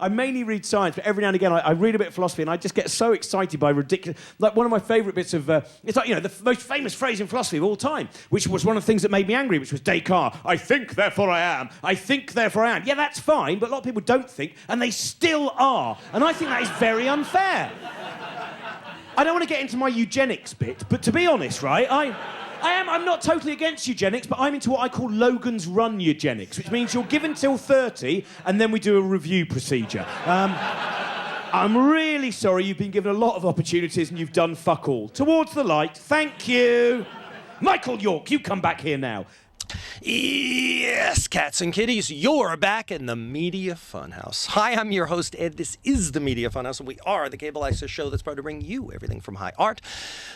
I mainly read science, but every now and again I read a bit of philosophy, and I just get so excited by ridiculous... Like, one of my favourite bits of... it's like, you know, the most famous phrase in philosophy of all time, which was one of the things that made me angry, which was Descartes, I think, therefore I am. I think, therefore I am. Yeah, that's fine, but a lot of people don't think, and they still are. And I think that is very unfair. I don't want to get into my eugenics bit, but to be honest, right, I'm not totally against eugenics, but I'm into what I call Logan's Run eugenics, which means you're given till 30, and then we do a review procedure. I'm really sorry you've been given a lot of opportunities and you've done fuck all. Towards the light, thank you. Michael York, you come back here now. Yes, cats and kitties, you're back in the Media Funhouse. Hi, I'm your host, Ed. This is the Media Funhouse, and we are the cable access show that's proud to bring you everything from high art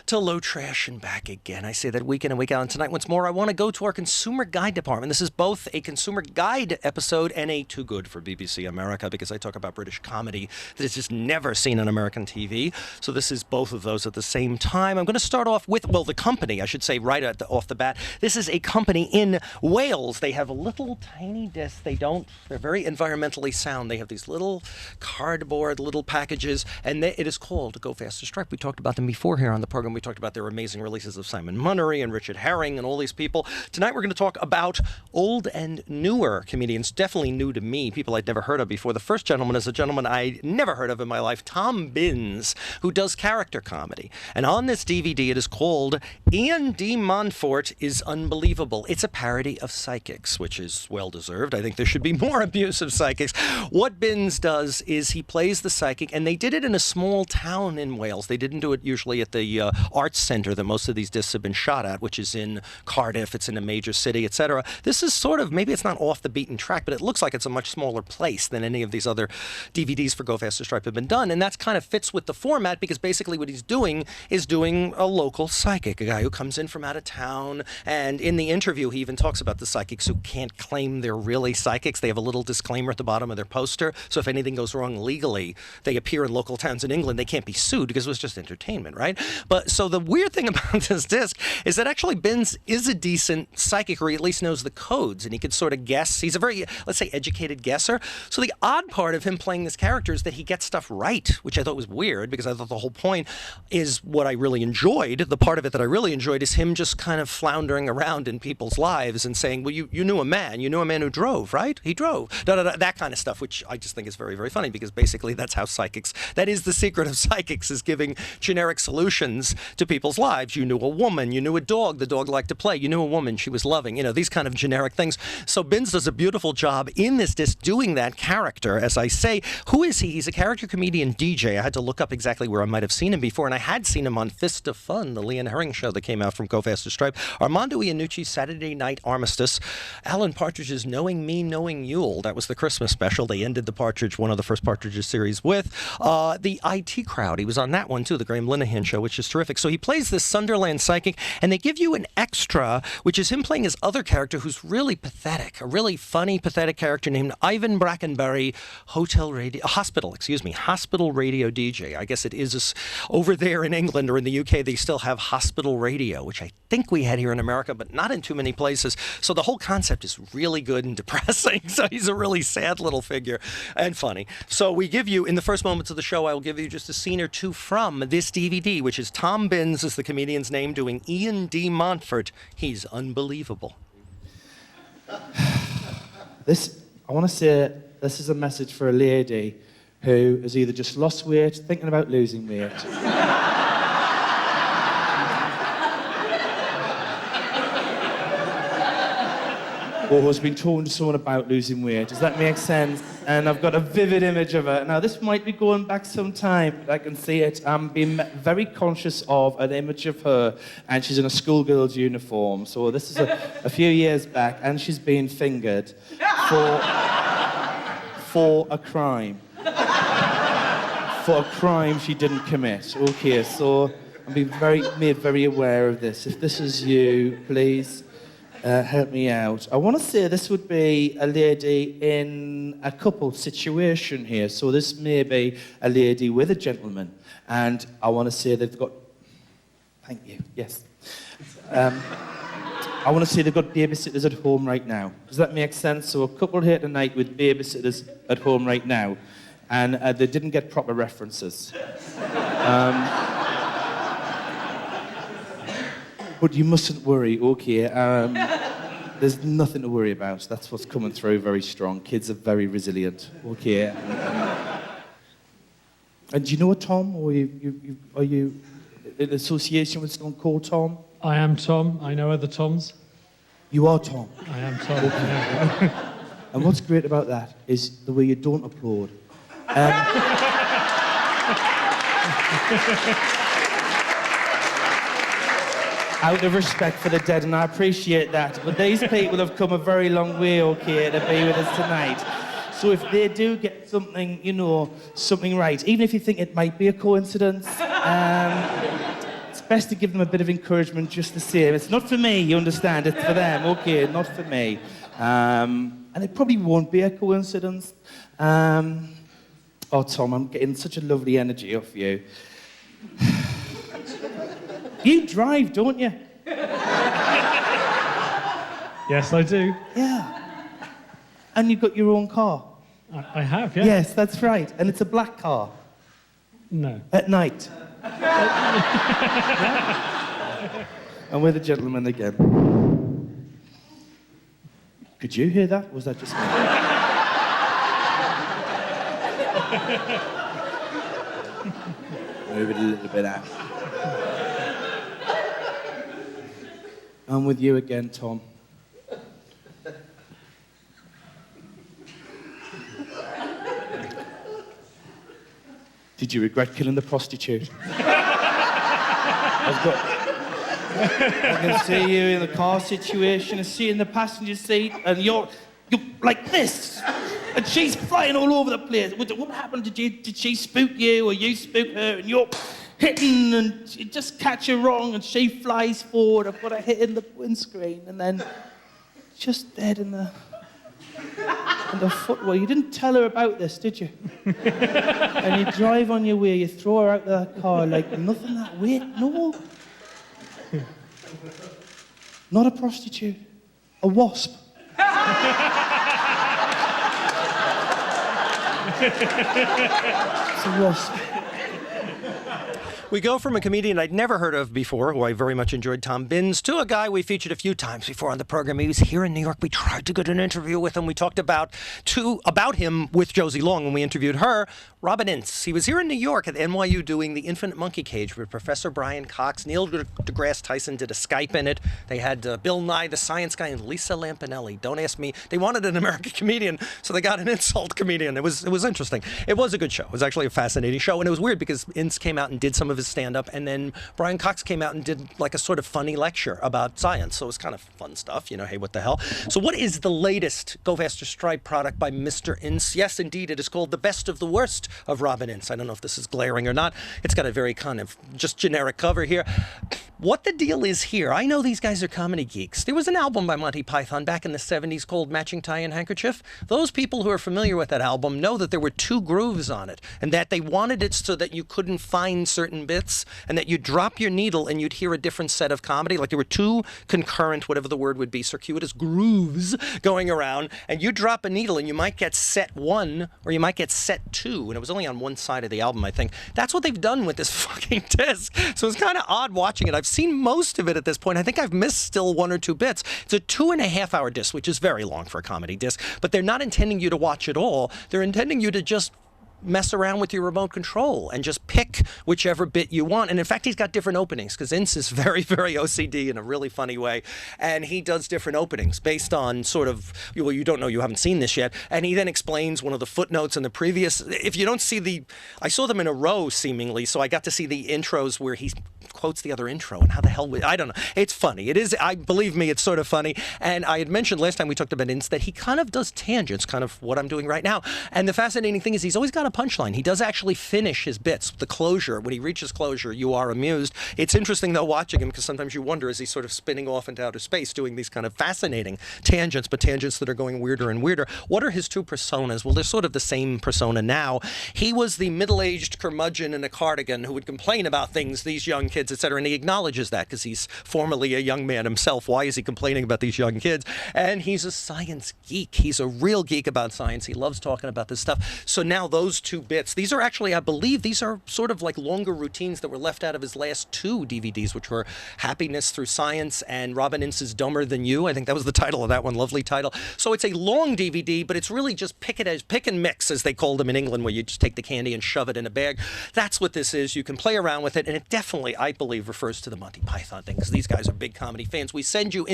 to low trash and back again. I say that week in and week out, and tonight, once more, I want to go to our consumer guide department. This is both a consumer guide episode and a Too Good for BBC America, because I talk about British comedy that is just never seen on American TV. So this is both of those at the same time. I'm going to start off with, well, the company, I should say, right off the bat. This is a company in Wales. They have a little tiny disc. They're very environmentally sound. They have these little cardboard little packages, and it is called Go Faster Stripe. We talked about them before here on the program. We talked about their amazing releases of Simon Munnery and Richard Herring and all these people. Tonight we're going to talk about old and newer comedians, definitely new to me, people I'd never heard of before. The first gentleman is a gentleman I'd never heard of in my life, Tom Binns, who does character comedy. And on this DVD, it is called Ian D Montfort is Unbelievable. It's a parody of psychics, which is well-deserved. I think there should be more abuse of psychics. What Binns does is he plays the psychic, and they did it in a small town in Wales. They didn't do it usually at the arts centre that most of these discs have been shot at, which is in Cardiff. It's in a major city, etc. This is sort of, maybe it's not off the beaten track, but it looks like it's a much smaller place than any of these other DVDs for Go Faster Stripe have been done, and that kind of fits with the format, because basically what he's doing is doing a local psychic, a guy who comes in from out of town, and in the interview he even talks about the psychics who can't claim they're really psychics. They have a little disclaimer at the bottom of their poster, so if anything goes wrong legally, they appear in local towns in England, they can't be sued because it was just entertainment, right? But so the weird thing about this disc is that actually Binns is a decent psychic, or he at least knows the codes, and he could sort of guess. He's a very, let's say, educated guesser. So the odd part of him playing this character is that he gets stuff right, which I thought was weird, because I thought the whole point is what I really enjoyed. The part of it that I really enjoyed is him just kind of floundering around in people's lives and saying, well, you knew a man who drove, right? He drove. That kind of stuff, which I just think is very, very funny, because basically that's how psychics, that is the secret of psychics, is giving generic solutions to people's lives. You knew a woman, you knew a dog, the dog liked to play, you knew a woman, she was loving, these kind of generic things. So Binns does a beautiful job in this disc doing that character. As I say, who is he? He's a character comedian DJ. I had to look up exactly where I might have seen him before, and I had seen him on Fist of Fun, the Ian Herring show that came out from Go Faster Stripe, Armando Iannucci's Saturday Night Armistice, Alan Partridge's Knowing Me, Knowing Yule. That was the Christmas special. They ended the Partridge, one of the first Partridges series with. The IT Crowd. He was on that one too, the Graham Linehan show, which is terrific. So he plays this Sunderland psychic, and they give you an extra, which is him playing his other character who's really pathetic, a really funny, pathetic character named Ivan Brackenbury, hospital radio DJ. I guess it is over there in England or in the UK, they still have hospital radio, which I think we had here in America, but not in too many places. So the whole concept is really good and depressing. So he's a really sad little figure and funny. So we give you, in the first moments of the show, I will give you just a scene or two from this DVD, which is Tom Binns, is the comedian's name, doing Ian D Montfort. He's unbelievable. I want to say this is a message for a lady who has either just lost weight, thinking about losing weight, or has been talking to someone about losing weight. Does that make sense? And I've got a vivid image of her. Now, this might be going back some time, but I can see it. I'm being very conscious of an image of her, and she's in a schoolgirl's uniform. So this is a few years back, and she's being fingered for a crime. For a crime she didn't commit. Okay, so I'm being made very aware of this. If this is you, please help me out. I want to say this would be a lady in a couple situation here. So this may be a lady with a gentleman. And I want to say they've got... Thank you, yes. I want to say they've got babysitters at home right now. Does that make sense? So a couple here tonight with babysitters at home right now, and they didn't get proper references. But you mustn't worry, okay? There's nothing to worry about. That's what's coming through very strong. Kids are very resilient, okay? And do you know a Tom, or are you in association with someone called Tom? I am Tom. I know other Toms. You are Tom. I am Tom. Yeah. And what's great about that is the way you don't applaud. Out of respect for the dead, and I appreciate that, but these people have come a very long way, okay, to be with us tonight. So if they do get something, you know, something right, even if you think it might be a coincidence, it's best to give them a bit of encouragement just the same. It's not for me, you understand, it's for them, okay, not for me. And it probably won't be a coincidence. Oh, Tom, I'm getting such a lovely energy off you. You drive, don't you? Yes, I do. Yeah. And you've got your own car. I have, yeah. Yes, that's right. And it's a black car. No. At night. And we're the gentleman again. Could you hear that? Or was that just me? Move it a little bit out. I'm with you again, Tom. Did you regret killing the prostitute? I can see you in the car situation, I see you in the passenger seat, and you're like this, and she's flying all over the place. What happened? Did she spook you, or you spook her, and you're hitting, and you just catch her wrong, and she flies forward. I've got her hitting the windscreen, and then just dead in the footway. You didn't tell her about this, did you? And you drive on your way, you throw her out of that car like nothing that way. No. Not a prostitute. A wasp. It's a wasp. We go from a comedian I'd never heard of before, who I very much enjoyed, Tom Binns, to a guy we featured a few times before on the program. He was here in New York. We tried to get an interview with him. We talked about him with Josie Long when we interviewed her. Robin Ince. He was here in New York at NYU doing the Infinite Monkey Cage with Professor Brian Cox. Neil deGrasse Tyson did a Skype in it. They had Bill Nye, the science guy, and Lisa Lampanelli. Don't ask me. They wanted an American comedian, so they got an insult comedian. It was interesting. It was a good show. It was actually a fascinating show, and it was weird because Ince came out and did some of his stand-up, and then Brian Cox came out and did like a sort of funny lecture about science. So it was kind of fun stuff, you know, hey, what the hell. So what is the latest Go Faster Stripe product by Mr. Ince? Yes, indeed, it is called The Best of the Worst of Robin Ince. I don't know if this is glaring or not. It's got a very kind of just generic cover here. What the deal is here, I know these guys are comedy geeks. There was an album by Monty Python back in the 70s called Matching Tie and Handkerchief. Those people who are familiar with that album know that there were two grooves on it, and that they wanted it so that you couldn't find certain bits, and that you'd drop your needle and you'd hear a different set of comedy. Like there were two concurrent, whatever the word would be, circuitous grooves going around, and you drop a needle and you might get set 1 or you might get set 2, and it was only on one side of the album, I think. That's what they've done with this fucking disc. So it's kind of odd watching it. I've seen most of it at this point. I think I've missed still 1 or 2 bits. It's a 2.5 hour disc, which is very long for a comedy disc, but they're not intending you to watch it all. They're intending you to just mess around with your remote control and just pick whichever bit you want. And in fact, he's got different openings because Ince is very, very OCD in a really funny way. And he does different openings based on sort of, well, you don't know, you haven't seen this yet. And he then explains one of the footnotes in the previous, if you don't see I saw them in a row seemingly, so I got to see the intros where he quotes the other intro, and how the hell, I don't know. It's funny. It is, believe me, it's sort of funny. And I had mentioned last time we talked about Ince that he kind of does tangents, kind of what I'm doing right now. And the fascinating thing is he's always got a punchline. He does actually finish his bits. The closure, when he reaches closure, you are amused. It's interesting, though, watching him, because sometimes you wonder, is he sort of spinning off into outer space, doing these kind of fascinating tangents, but tangents that are going weirder and weirder. What are his two personas? Well, they're sort of the same persona now. He was the middle-aged curmudgeon in a cardigan who would complain about things, these young kids, etc., and he acknowledges that because he's formerly a young man himself. Why is he complaining about these young kids? And he's a science geek. He's a real geek about science. He loves talking about this stuff. So now those two bits, these are actually, I believe, these are sort of like longer routines that were left out of his last two DVDs, which were Happiness Through Science and Robin Ince's Dumber Than You. I think that was the title of that one. Lovely title. So it's a long DVD, but it's really just pick and mix, as they called them in England, where you just take the candy and shove it in a bag. That's what this is. You can play around with it, and it definitely, I believe, refers to the Monty Python thing, because these guys are big comedy fans. We send you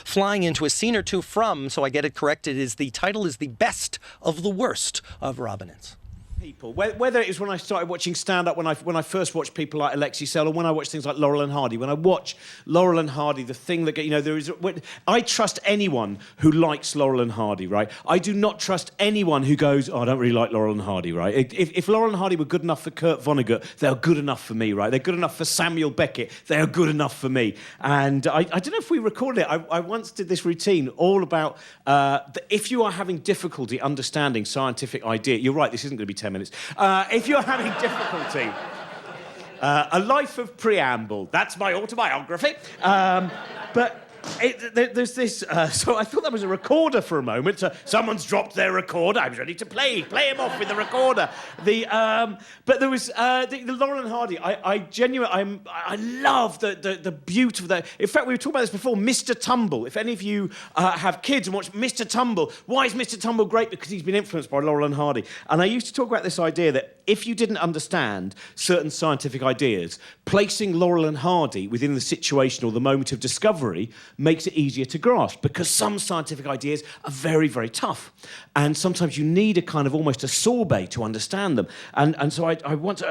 flying into a scene or two from, so I get it corrected, the title is The Best of the Worst of Robin Ince. People, whether it was when I started watching stand-up, when I first watched people like Alexi Sell, or when I watched things like Laurel and Hardy. When I watch Laurel and Hardy, the thing that there is, I trust anyone who likes Laurel and Hardy, right? I do not trust anyone who goes, oh, I don't really like Laurel and Hardy, right? If Laurel and Hardy were good enough for Kurt Vonnegut, they're good enough for me, right? They're good enough for Samuel Beckett, they're good enough for me. And I don't know if we recorded it. I once did this routine all about if you are having difficulty understanding scientific idea, you're right, this isn't going to be 10 minutes. If you're having difficulty, A Life of Preamble, that's my autobiography. But there's this, so I thought that was a recorder for a moment. Someone's dropped their recorder. I was ready to play him off with the recorder. But there was the Laurel and Hardy. I genuinely, I love the beauty of that. In fact, we were talking about this before. Mr. Tumble. If any of you have kids and watch Mr. Tumble, why is Mr. Tumble great? Because he's been influenced by Laurel and Hardy. And I used to talk about this idea that if you didn't understand certain scientific ideas, placing Laurel and Hardy within the situation or the moment of discovery makes it easier to grasp, because some scientific ideas are very, very tough. And sometimes you need a kind of almost a sorbet to understand them. And so I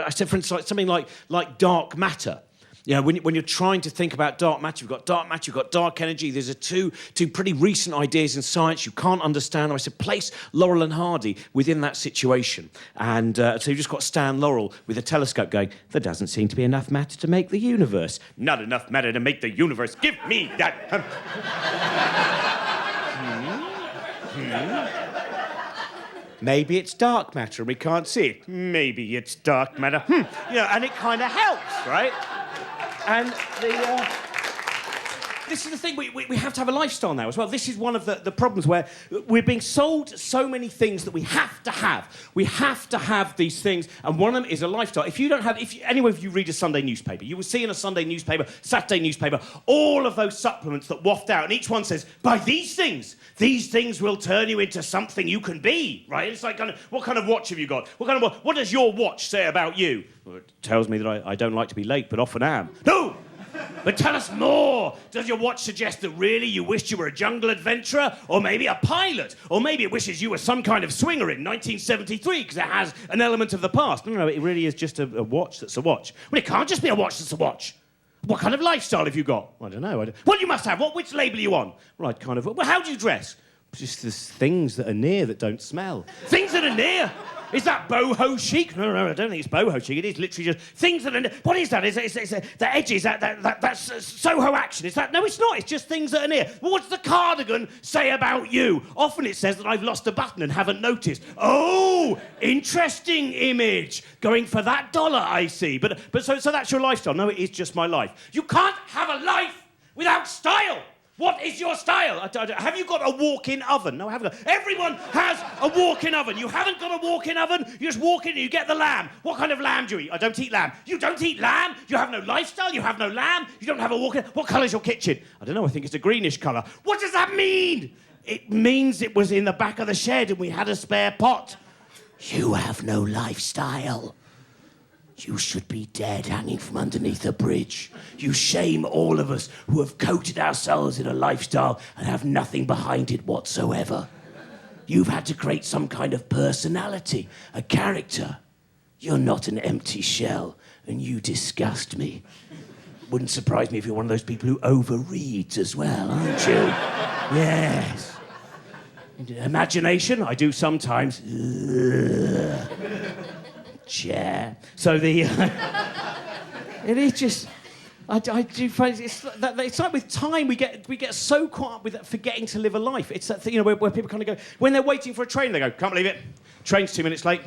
said, for instance, something like dark matter. You know, when you're trying to think about dark matter, you've got dark matter, you've got dark energy. There's two pretty recent ideas in science you can't understand. I said, place Laurel and Hardy within that situation. And so you've just got Stan Laurel with a telescope going, there doesn't seem to be enough matter to make the universe. Not enough matter to make the universe. Give me that. Maybe it's dark matter and we can't see it. Maybe it's dark matter. Yeah, and it kind of helps, right? And this is the thing, we have to have a lifestyle now as well. This is one of the problems where we're being sold so many things that we have to have. We have to have these things, and one of them is a lifestyle. If any of you read a Sunday newspaper, you will see in a Sunday newspaper, Saturday newspaper, all of those supplements that waft out, and each one says, buy these things will turn you into something you can be, right? It's like, what kind of watch have you got? What does your watch say about you? Well, it tells me that I don't like to be late, but often am. No! But tell us more. Does your watch suggest that really you wished you were a jungle adventurer, or maybe a pilot, or maybe it wishes you were some kind of swinger in 1973 because it has an element of the past? No, it really is just a watch that's a watch. Well, it can't just be a watch that's a watch. What kind of lifestyle have you got? I don't know. Well, you must have. Which label are you on? Well, well, how do you dress? Just the things that are near that don't smell. Things that are near? Is that boho chic? No, I don't think it's boho chic. It is literally just things that are near. What is that? It's the edges, that's Soho action. Is that? No, it's not. It's just things that are near. Well, what's the cardigan say about you? Often it says that I've lost a button and haven't noticed. Oh, interesting image. Going for that dollar, I see. But so that's your lifestyle. No, it is just my life. You can't have a life without style. What is your style? Have you got a walk-in oven? No, I haven't got. Everyone has a walk-in oven. You haven't got a walk-in oven, you just walk in and you get the lamb. What kind of lamb do you eat? I don't eat lamb. You don't eat lamb? You have no lifestyle? You have no lamb? You don't have a walk-in? What colour's your kitchen? I don't know, I think it's a greenish colour. What does that mean? It means it was in the back of the shed and we had a spare pot. You have no lifestyle. You should be dead, hanging from underneath a bridge. You shame all of us who have coated ourselves in a lifestyle and have nothing behind it whatsoever. You've had to create some kind of personality, a character. You're not an empty shell, and you disgust me. Wouldn't surprise me if you're one of those people who overreads as well, aren't you? Yes. Imagination, I do sometimes. chair. So the... it is just... I do find it's like with time we get so caught up with forgetting to live a life. It's that thing, you know, where people kind of go, when they're waiting for a train, they go, can't believe it, train's 2 minutes late.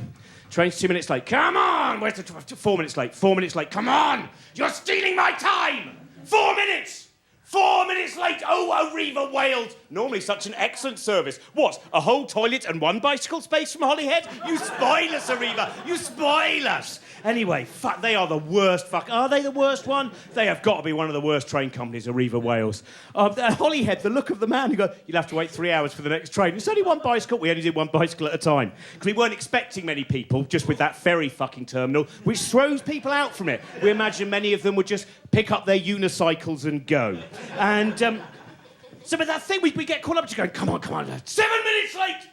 Train's 2 minutes late. Come on! Where's the 4 minutes late? 4 minutes late. Come on! You're stealing my time! 4 minutes! 4 minutes late! Oh, Arriva Wales! Normally such an excellent service. What, a whole toilet and 1 bicycle space from Holyhead? You spoil us, Arriva! You spoil us! Anyway, fuck, they are the worst Are they the worst one? They have got to be one of the worst train companies, Arriva Wales. Holyhead, the look of the man, you go, you'll have to wait 3 hours for the next train. It's only 1 bicycle. We only did 1 bicycle at a time. Because we weren't expecting many people, just with that ferry fucking terminal, which throws people out from it. We imagine many of them would just pick up their unicycles and go. And so with that thing, we get caught up just going, come on, 7 minutes late!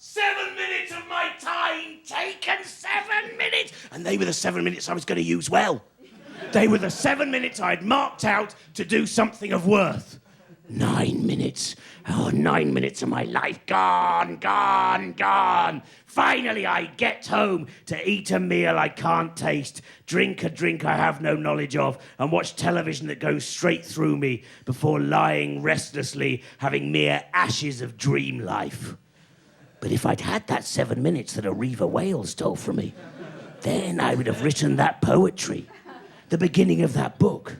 7 minutes of my time taken, 7 minutes! And they were the 7 minutes I was going to use well. They were the 7 minutes I had marked out to do something of worth. 9 minutes. Oh, 9 minutes of my life gone. Finally, I get home to eat a meal I can't taste, drink a drink I have no knowledge of, and watch television that goes straight through me before lying restlessly, having mere ashes of dream life. But if I'd had that 7 minutes that Arriva Wales stole from me, then I would have written that poetry, the beginning of that book.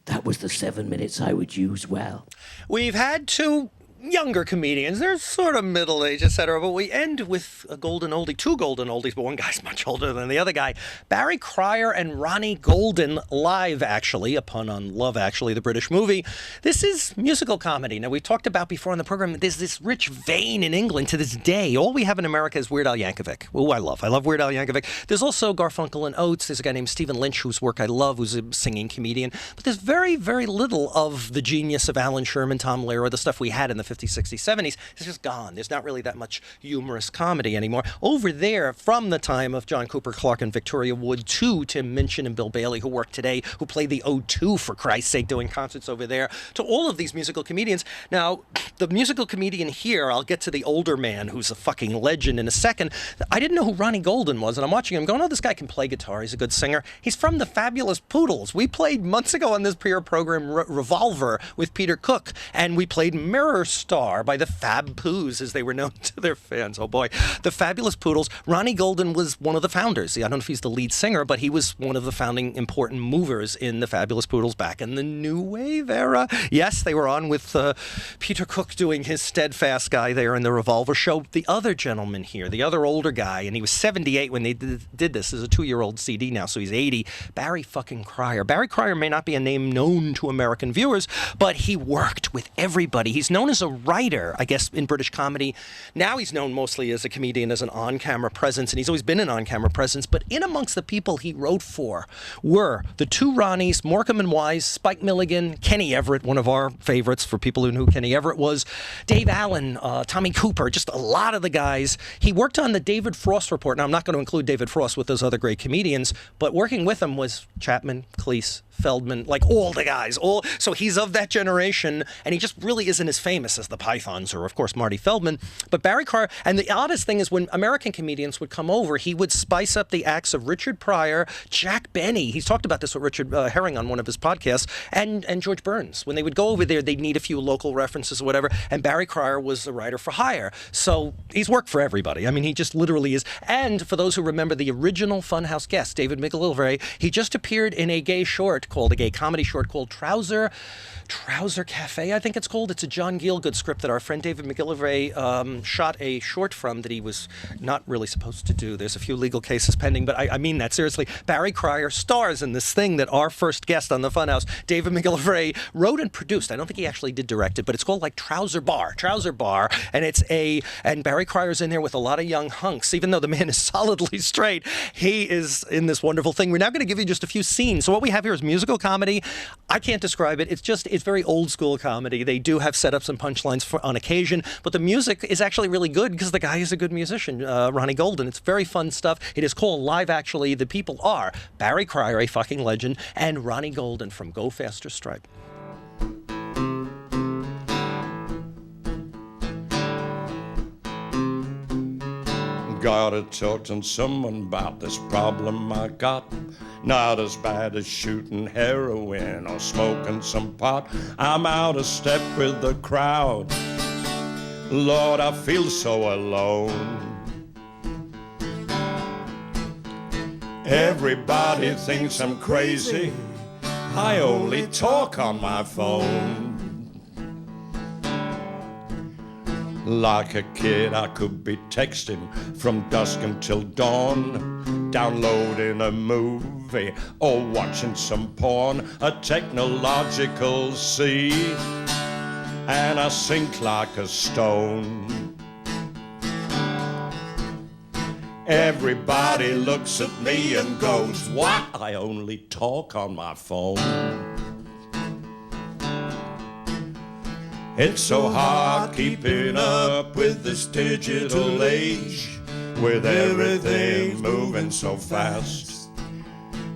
That was the 7 minutes I would use well. We've had 2 younger comedians. They're sort of middle-aged, etc. But we end with a golden oldie, 2 golden oldies, but one guy's much older than the other guy. Barry Cryer and Ronnie Golden, live, actually, a pun on Love Actually, the British movie. This is musical comedy. Now, we've talked about before in the program, there's this rich vein in England to this day. All we have in America is Weird Al Yankovic, who I love. I love Weird Al Yankovic. There's also Garfunkel and Oates. There's a guy named Stephen Lynch, whose work I love, who's a singing comedian. But there's very, very little of the genius of Alan Sherman, Tom Lehrer, the stuff we had in the 50s, 60s, 70s. It's just gone. There's not really that much humorous comedy anymore. Over there, from the time of John Cooper Clarke and Victoria Wood to Tim Minchin and Bill Bailey, who work today, who play the O2, for Christ's sake, doing concerts over there, to all of these musical comedians. Now, the musical comedian here, I'll get to the older man who's a fucking legend in a second. I didn't know who Ronnie Golden was, and I'm watching him going, oh, this guy can play guitar. He's a good singer. He's from the Fabulous Poodles. We played months ago on this peer program, Revolver, with Peter Cook, and we played Mirror Star by the Fab Poos, as they were known to their fans. Oh boy. The Fabulous Poodles. Ronnie Golden was one of the founders. I don't know if he's the lead singer, but he was one of the founding important movers in the Fabulous Poodles back in the New Wave era. Yes, they were on with Peter Cook doing his Steadfast guy there in the Revolver show. The other gentleman here, the other older guy, and he was 78 when they did this. There's a 2-year-old CD now, so he's 80. Barry fucking Cryer. Barry Cryer may not be a name known to American viewers, but he worked with everybody. He's known as a writer, I guess, in British comedy. Now he's known mostly as a comedian, as an on-camera presence, and he's always been an on-camera presence, but in amongst the people he wrote for were the 2 Ronnies, Morecambe and Wise, Spike Milligan, Kenny Everett, one of our favorites for people who knew who Kenny Everett was, Dave Allen, Tommy Cooper, just a lot of the guys. He worked on the David Frost Report. Now, I'm not going to include David Frost with those other great comedians, but working with him was Chapman, Cleese, Feldman, like all the guys. So he's of that generation, and he just really isn't as famous as the Pythons or, of course, Marty Feldman. But Barry Cryer, and the oddest thing is when American comedians would come over, he would spice up the acts of Richard Pryor, Jack Benny. He's talked about this with Richard Herring on one of his podcasts, and George Burns. When they would go over there, they'd need a few local references or whatever, and Barry Cryer was a writer for hire. So he's worked for everybody. I mean, he just literally is. And for those who remember the original Funhouse guest, David McGillivray, he just appeared in a gay comedy short called Trouser Cafe, I think it's called. It's a John Gielgud script that our friend David McGillivray shot a short from that he was not really supposed to do. There's a few legal cases pending, but I mean that seriously. Barry Cryer stars in this thing that our first guest on the Funhouse, David McGillivray, wrote and produced. I don't think he actually did direct it, but it's called like Trouser Bar, and Barry Cryer's in there with a lot of young hunks. Even though the man is solidly straight, he is in this wonderful thing. We're now going to give you just a few scenes. So what we have here is musical comedy. I can't describe it. It's very old school comedy. They do have setups and punchlines on occasion, but the music is actually really good because the guy is a good musician, Ronnie Golden. It's very fun stuff. It is called Live Actually. The people are Barry Cryer, a fucking legend, and Ronnie Golden from Go Faster Stripe. Gotta talk to someone about this problem I got. Not as bad as shooting heroin or smoking some pot. I'm out of step with the crowd. Lord, I feel so alone. Everybody thinks I'm crazy. I only talk on my phone. Like a kid, I could be texting from dusk until dawn, downloading a movie or watching some porn, a technological sea, and I sink like a stone. Everybody looks at me and goes, what? I only talk on my phone. It's so hard keeping up with this digital age, with everything moving so fast.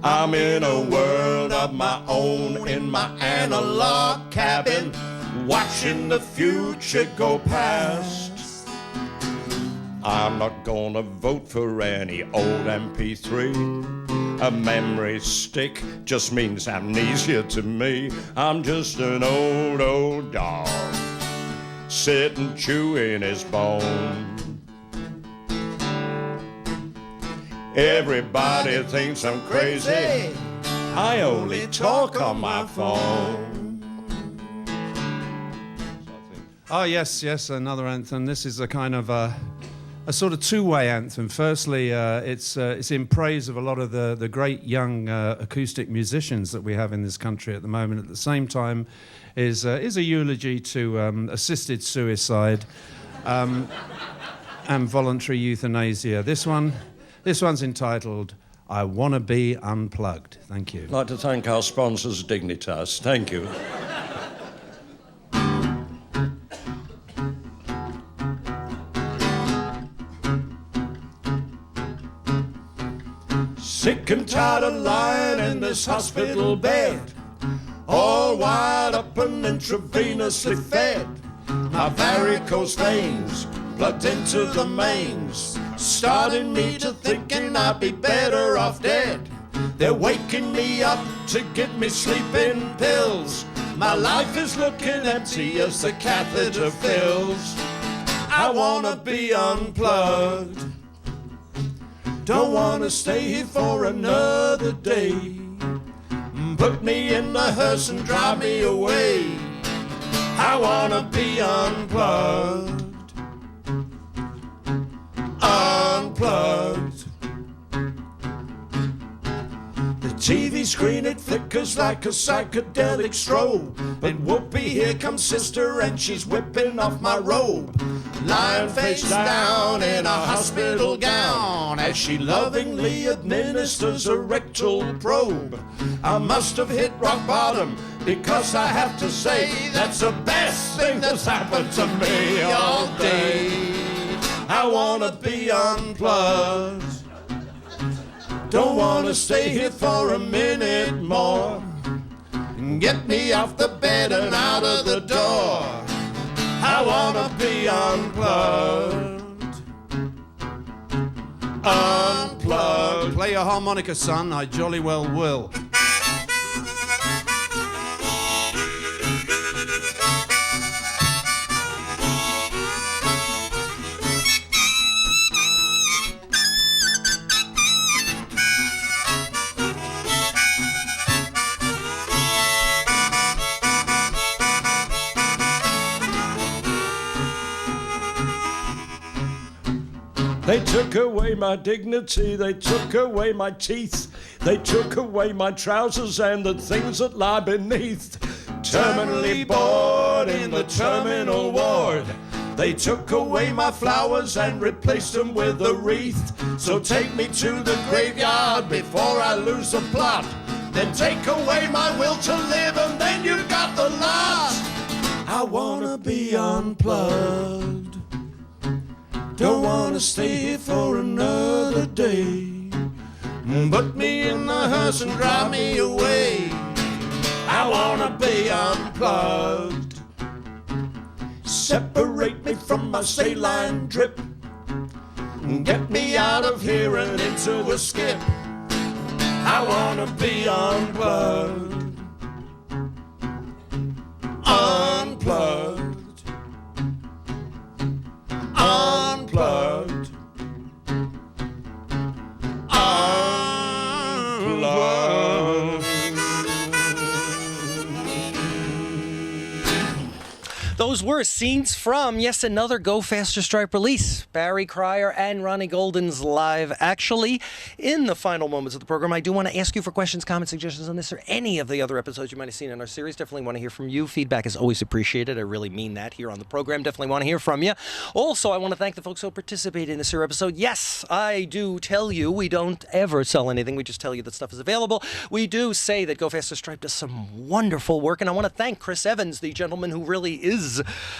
I'm in a world of my own, in my analog cabin, watching the future go past. I'm not gonna vote for any old MP3. A memory stick just means amnesia to me. I'm just an old dog, sitting chewing his bone. Everybody thinks I'm crazy. I only talk on my phone. Oh, yes, another anthem. This is a kind of a sort of two-way anthem. Firstly, it's in praise of a lot of the great young acoustic musicians that we have in this country at the moment. At the same time, is a eulogy to assisted suicide and voluntary euthanasia. This one's entitled "I Wanna Be Unplugged." Thank you. I'd like to thank our sponsors, Dignitas. Thank you. Sick and tired of lying in this hospital bed, all wired up and intravenously fed. My varicose veins plugged into the mains, starting me to thinking I'd be better off dead. They're waking me up to give me sleeping pills. My life is looking empty as the catheter fills. I wanna be unplugged. Don't wanna stay here for another day. Put me in the hearse and drive me away. I wanna be unplugged. Unplugged. The TV screen, it flickers like a psychedelic strobe. And whoopee, here comes sister and she's whipping off my robe. Lying face down in a hospital gown as she lovingly administers a rectal probe. I must have hit rock bottom, because I have to say that's the best thing that's happened to me all day. I wanna be unplugged. Don't wanna stay here for a minute more. Get me off the bed and out of the door. I wanna be unplugged. Unplugged. Play your harmonica, son. I jolly well will. They took away my dignity, they took away my teeth, they took away my trousers and the things that lie beneath. Terminally bored in the terminal ward, they took away my flowers and replaced them with a wreath. So take me to the graveyard before I lose the plot. Then take away my will to live and then you got the lot. I wanna be unplugged. Don't wanna stay here for another day. Put me in the hearse and drive me away. I wanna be unplugged. Separate me from my saline drip. Get me out of here and into a skip. I wanna be unplugged. Unplugged. Unplugged. Those were scenes from, yes, another Go Faster Stripe release. Barry Cryer and Ronnie Golden's live. Actually, in the final moments of the program, I do want to ask you for questions, comments, suggestions on this or any of the other episodes you might have seen in our series. Definitely want to hear from you. Feedback is always appreciated. I really mean that here on the program. Definitely want to hear from you. Also, I want to thank the folks who participated in this here episode. Yes, I do tell you we don't ever sell anything. We just tell you that stuff is available. We do say that Go Faster Stripe does some wonderful work, and I want to thank Chris Evans, the gentleman who really is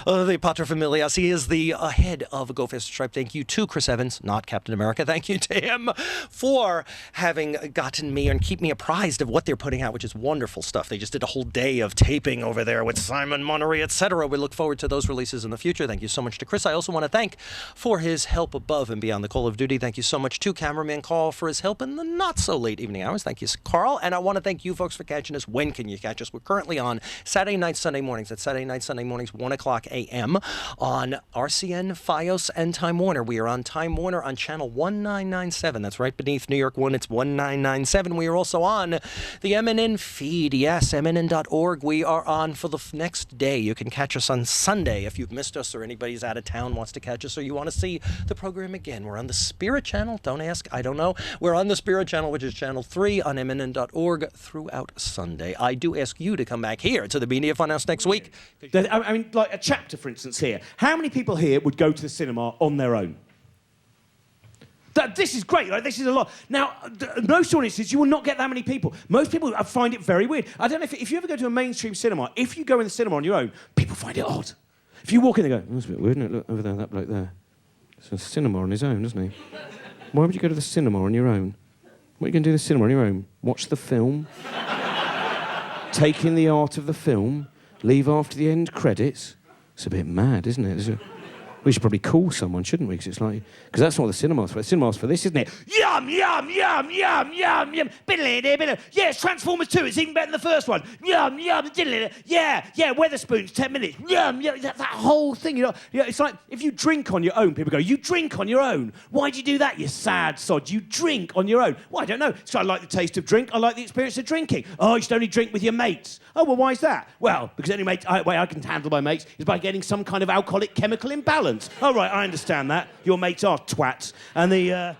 the paterfamilias. He is the head of Go Faster Stripe. Thank you to Chris Evans, not Captain America. Thank you to him for having gotten me and keep me apprised of what they're putting out, which is wonderful stuff. They just did a whole day of taping over there with Simon Monnery, etc. We look forward to those releases in the future. Thank you so much to Chris. I also want to thank for his help above and beyond the call of duty. Thank you so much to cameraman Carl for his help in the not so late evening hours. Thank you, Carl. And I want to thank you folks for catching us. When can you catch us? We're currently on Saturday night, Sunday mornings. That's Saturday night, Sunday mornings, 1 o'clock a.m. on RCN, Fios, and Time Warner. We are on Time Warner on channel 1997. That's right beneath New York 1. It's 1997. We are also on the MNN feed. Yes, MNN.org. We are on for the next day. You can catch us on Sunday if you've missed us or anybody's out of town wants to catch us or you want to see the program again. We're on the Spirit Channel. Don't ask. I don't know. We're on the Spirit Channel, which is channel 3 on MNN.org throughout Sunday. I do ask you to come back here to the Media Funhouse next week. I mean, like a chapter, for instance, here. How many people here would go to the cinema on their own? This is great. Like, this is a lot. Now, most audiences, you will not get that many people. Most people find it very weird. I don't know if you ever go to a mainstream cinema, if you go in the cinema on your own, people find it odd. If you walk in, they go, oh, that's a bit weird, isn't it? Look over there, that bloke there. It's a cinema on his own, isn't he? Why would you go to the cinema on your own? What are you going to do in the cinema on your own? Watch the film? Take in the art of the film? Leave after the end credits? It's a bit mad, isn't it? We should probably call someone, shouldn't we? Because that's not what the cinema's for. The cinema's for this, isn't it? Yum, yum, yum, yum, yum, yum. Yeah, it's Transformers 2. It's even better than the first one. Yum, yum, yeah, Weatherspoons, 10 minutes. Yum, yum, that whole thing. You know, it's like if you drink on your own, people go, you drink on your own? Why'd you do that, you sad sod? You drink on your own. Well, I don't know. So I like the taste of drink. I like the experience of drinking. Oh, you should only drink with your mates. Oh, well, why is that? Well, because the only way I can handle my mates is by getting some kind of alcoholic chemical imbalance. Oh, right, I understand that. Your mates are twats. And the...